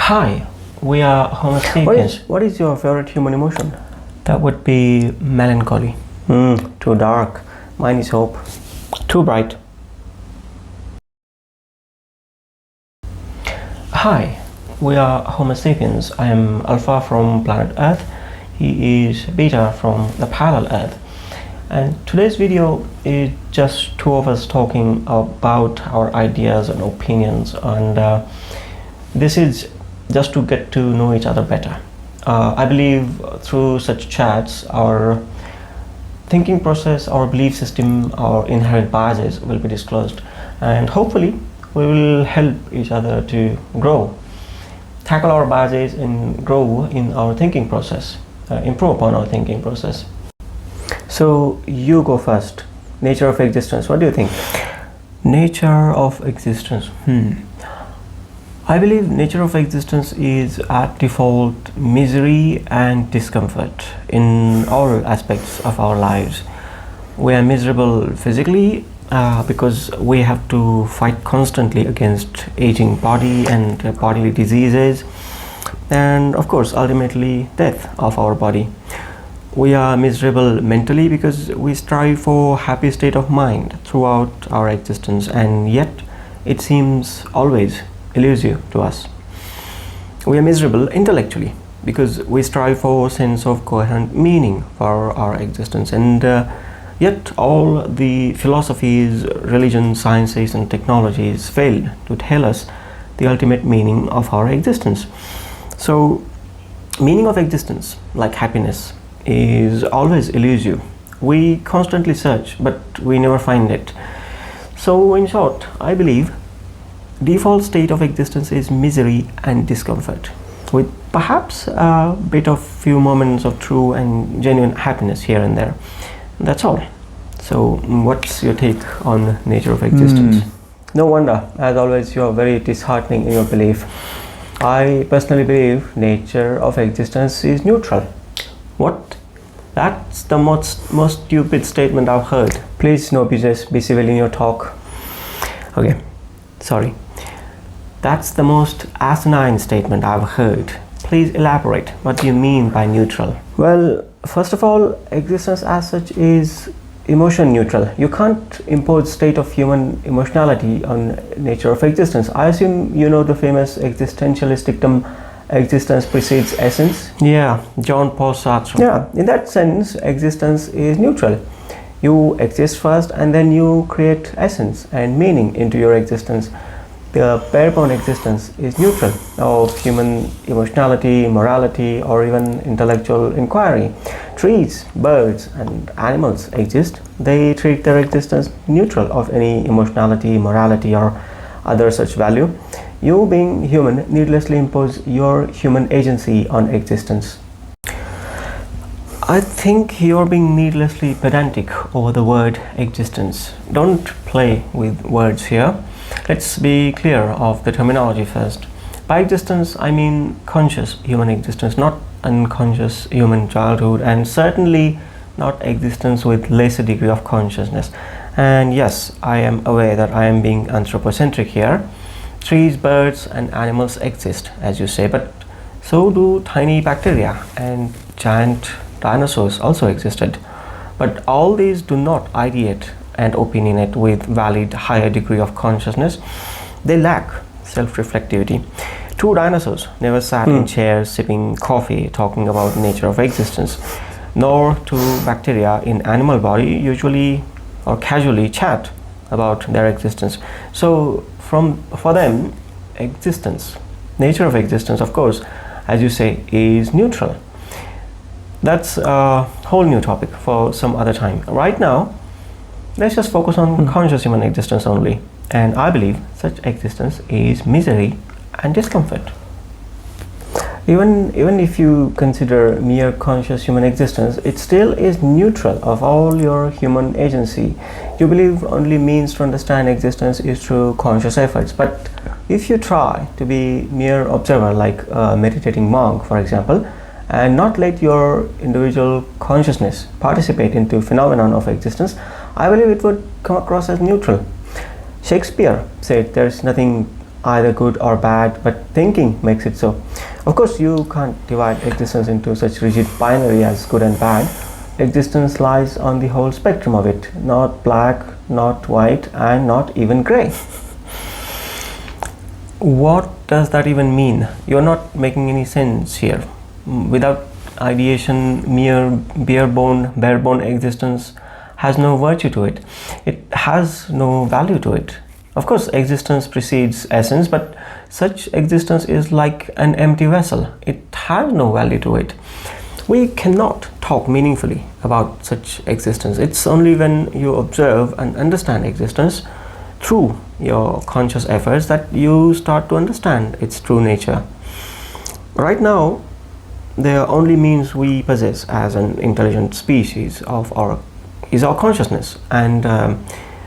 Hi, we are Homo sapiens. What is your favorite human emotion? That would be melancholy. Too dark. Mine is hope. Too bright. Hi, we are Homo sapiens. I am Alpha from planet Earth. He is Beta from the parallel Earth. And today's video is just two of us talking about our ideas and opinions, and this is just to get to know each other better. I believe through such chats our thinking process, our belief system, our inherent biases will be disclosed, and hopefully we will help each other to grow, tackle our biases and grow in our thinking process, improve upon our thinking process. So you go first. Nature of existence. What do you think? Nature of existence. I believe nature of existence is at default misery and discomfort in all aspects of our lives. We are miserable physically because we have to fight constantly against aging body and bodily diseases, and of course ultimately death of our body. We are miserable mentally because we strive for happy state of mind throughout our existence, and yet it seems always elusive to us. We are miserable intellectually because we strive for sense of coherent meaning for our existence, and yet all the philosophies, religion, sciences and technologies fail to tell us the ultimate meaning of our existence. So meaning of existence, like happiness, is always elusive. We constantly search, but we never find it. So in short, I believe default state of existence is misery and discomfort, with perhaps a bit of few moments of true and genuine happiness here and there. That's all. So what's your take on nature of existence? No wonder, as always, you are very disheartening in your belief. I personally believe nature of existence is neutral. What? That's the most stupid statement I've heard. Please, no business, be civil in your talk. Okay, sorry. That's the most asinine statement I've heard. Please elaborate. What do you mean by neutral? Well, first of all, existence as such is emotion neutral. You can't impose state of human emotionality on nature of existence. I assume you know the famous existentialist dictum, existence precedes essence. Yeah, John Paul Sartre. Yeah, in that sense, existence is neutral. You exist first and then you create essence and meaning into your existence. The bare-bone existence is neutral of human emotionality, morality, or even intellectual inquiry. Trees, birds, and animals exist. They treat their existence neutral of any emotionality, morality, or other such value. You, being human, needlessly impose your human agency on existence. I think you're being needlessly pedantic over the word existence. Don't play with words here. Let's be clear of the terminology first. By existence, I mean conscious human existence, not unconscious human childhood, and certainly not existence with lesser degree of consciousness. And yes, I am aware that I am being anthropocentric here. Trees, birds, and animals exist, as you say, but so do tiny bacteria, and giant dinosaurs also existed. But all these do not ideate and opinionate with valid higher degree of consciousness. They lack self-reflectivity. Two dinosaurs never sat in chairs sipping coffee talking about nature of existence, nor two bacteria in animal body usually or casually chat about their existence. So for them, existence, nature of existence, of course, as you say, is neutral. That's a whole new topic for some other time. Right now, let's just focus on conscious human existence only. And I believe such existence is misery and discomfort. Even if you consider mere conscious human existence, it still is neutral of all your human agency. You believe only means to understand existence is through conscious efforts. But if you try to be mere observer, like a meditating monk, for example, and not let your individual consciousness participate into phenomenon of existence, I believe it would come across as neutral. Shakespeare said there is nothing either good or bad, but thinking makes it so. Of course, you can't divide existence into such rigid binary as good and bad. Existence lies on the whole spectrum of it, not black, not white, and not even grey. What does that even mean? You're not making any sense here. Without ideation, mere bare-bone existence has no virtue to it. It has no value to it. Of course, existence precedes essence, but such existence is like an empty vessel. It has no value to it. We cannot talk meaningfully about such existence. It's only when you observe and understand existence through your conscious efforts that you start to understand its true nature. Right now, the only means we possess as an intelligent species is our consciousness, and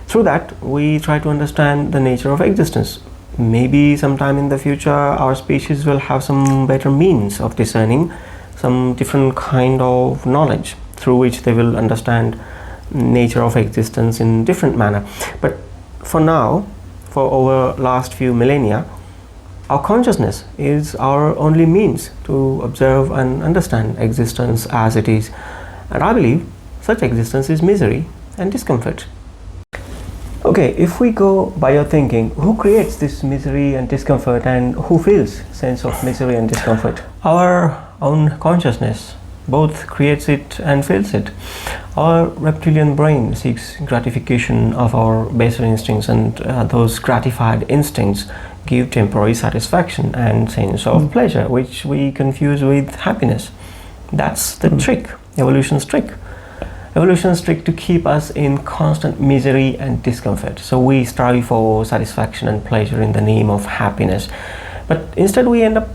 through that we try to understand the nature of existence. Maybe sometime in the future our species will have some better means of discerning some different kind of knowledge through which they will understand nature of existence in different manner. But for now, for over last few millennia, our consciousness is our only means to observe and understand existence as it is. And I believe such existence is misery and discomfort. Okay, if we go by your thinking, who creates this misery and discomfort, and who feels sense of misery and discomfort? Our own consciousness both creates it and feels it. Our reptilian brain seeks gratification of our baser instincts, and those gratified instincts give temporary satisfaction and sense of pleasure, which we confuse with happiness. That's the trick, evolution's trick. Evolution's trick to keep us in constant misery and discomfort. So we strive for satisfaction and pleasure in the name of happiness. But instead we end up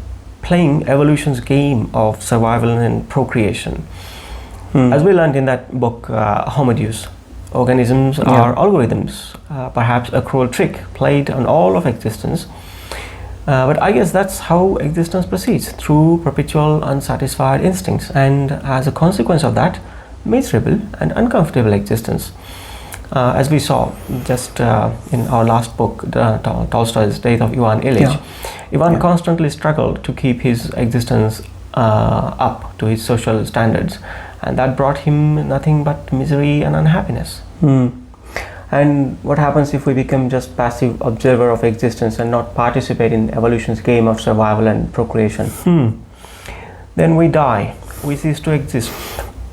playing evolution's game of survival and procreation. As we learned in that book, Homo Deus, organisms are algorithms, perhaps a cruel trick played on all of existence. But I guess that's how existence proceeds, through perpetual unsatisfied instincts, and as a consequence of that, miserable and uncomfortable existence. As we saw just in our last book, Tolstoy's Death of Ivan Ilyich, Ivan constantly struggled to keep his existence up to his social standards, and that brought him nothing but misery and unhappiness. And what happens if we become just passive observer of existence and not participate in evolution's game of survival and procreation? Then we die. We cease to exist.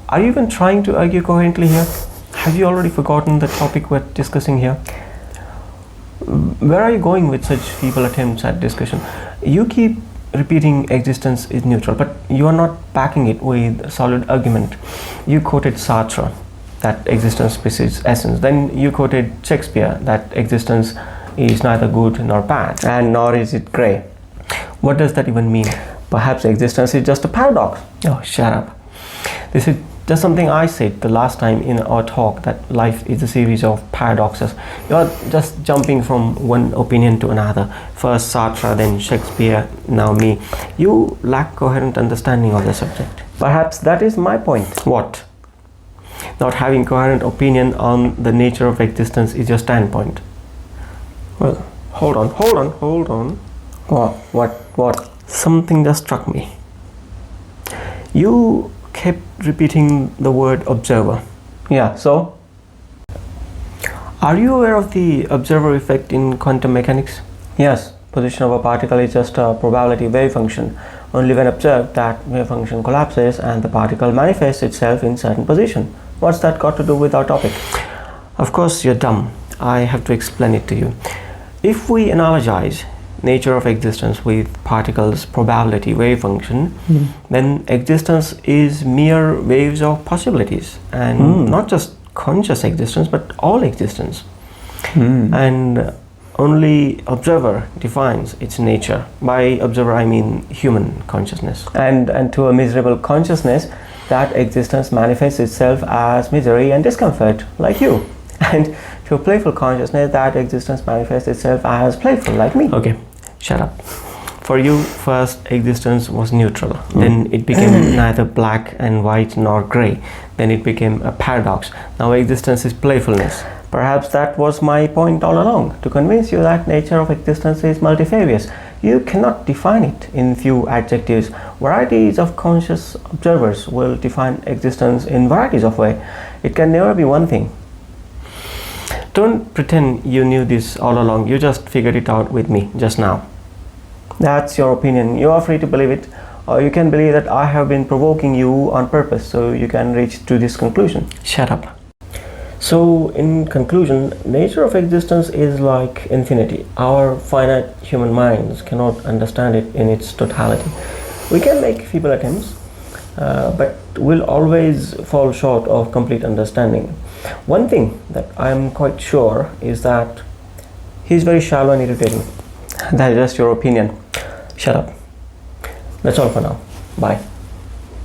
Are you even trying to argue coherently here? Have you already forgotten the topic we're discussing here? Where are you going with such feeble attempts at discussion? You keep repeating existence is neutral, but you are not backing it with a solid argument. You quoted Sartre, that existence precedes essence. Then you quoted Shakespeare, that existence is neither good nor bad, And nor is it grey. What does that even mean? Perhaps existence is just a paradox. Oh, shut up. This is just something I said the last time in our talk, that life is a series of paradoxes. You're just jumping from one opinion to another. First Sartre, then Shakespeare, now me. You lack coherent understanding of the subject. Perhaps that is my point. What? Not having coherent opinion on the nature of existence is your standpoint. Well, hold on. What? Something just struck me. You kept repeating the word observer. Yeah, so? Are you aware of the observer effect in quantum mechanics? Yes, position of a particle is just a probability wave function. Only when observed, that wave function collapses and the particle manifests itself in certain position. What's that got to do with our topic? Of course you're dumb. I have to explain it to you. If we analogize nature of existence with particles' probability wave function, then existence is mere waves of possibilities, and not just conscious existence but all existence. And only observer defines its nature. By observer I mean human consciousness. And to a miserable consciousness, that existence manifests itself as misery and discomfort, like you. And to a playful consciousness, that existence manifests itself as playful, like me. Okay, shut up. For you, first existence was neutral, then it became neither black and white nor grey, then it became a paradox. Now existence is playfulness. Perhaps that was my point all along, to convince you that nature of existence is multifarious. You cannot define it in few adjectives. Varieties of conscious observers will define existence in varieties of ways. It can never be one thing. Don't pretend you knew this all along. You just figured it out with me just now. That's your opinion. You are free to believe it, or you can believe that I have been provoking you on purpose so you can reach to this conclusion. Shut up. So, in conclusion, nature of existence is like infinity. Our finite human minds cannot understand it in its totality. We can make feeble attempts, but will always fall short of complete understanding. One thing that I am quite sure is that he is very shallow and irritating. That is just your opinion. Shut up. That's all for now. Bye.